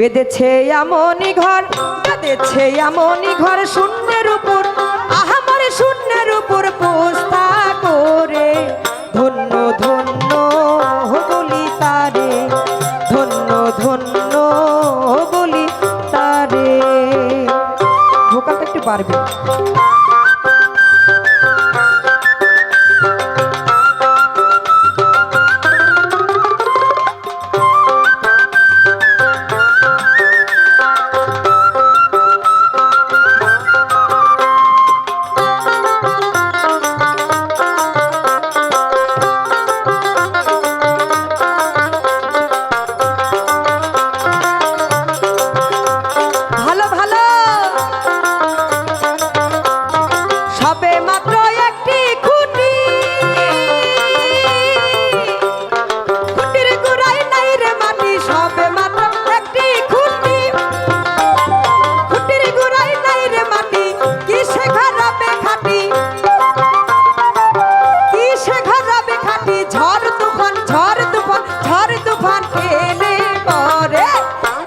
বেঁধেছে এমনই ঘর, বেঁধেছে এমনই ঘর শূন্যের উপর, আমার শূন্যের উপর পোস্তা করে। ধন্য ধন্য বলি তারে, ধন্য ধন্য বলি তারে। ভোকালটা একটু বাড়বে।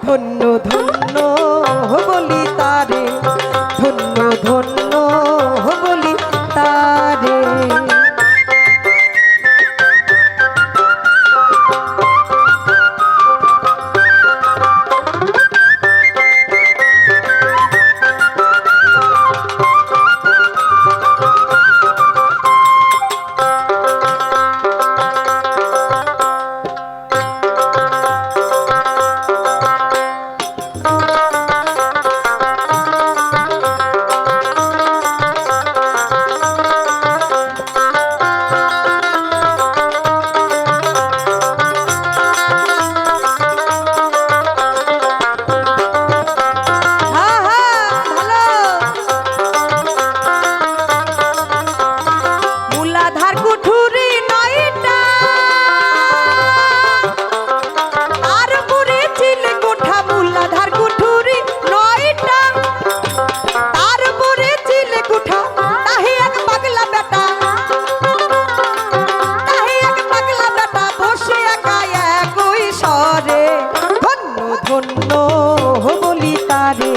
ধন্য ধন্য বলি তারে, ধন্য ধন্য বলি তারে। ধন্য বলি তারে,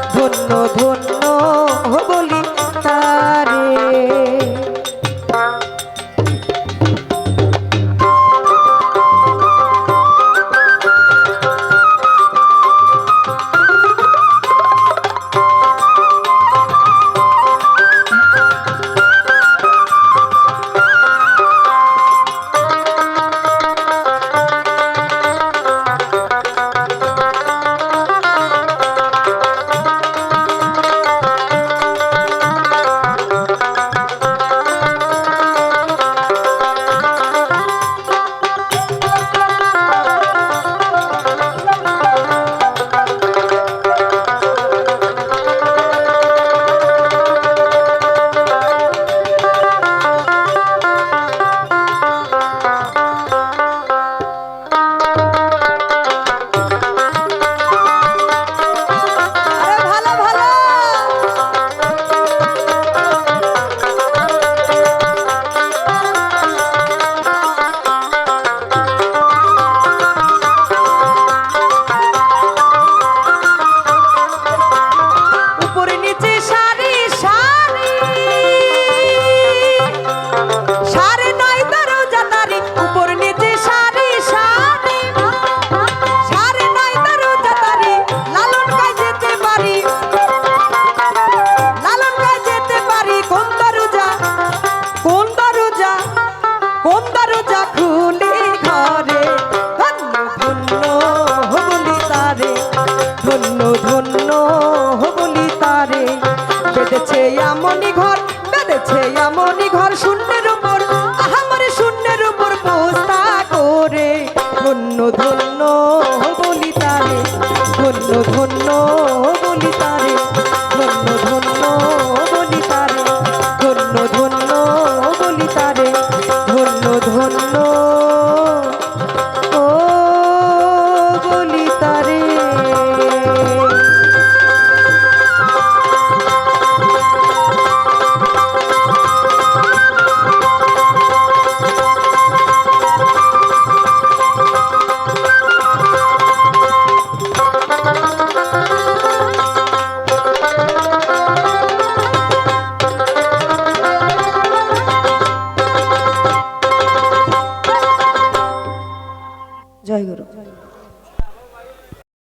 ধন্য ধন্য বলি তারে। ধন্য ধন্য বলি তারে, বেঁধেছে এমনই ঘর, বেঁধেছে এমনই ঘর শূন্যের উপর, আমার শূন্যের উপর পোস্তা করে। ধন্য ধন্য বলি তারে, ধন্য ধন্য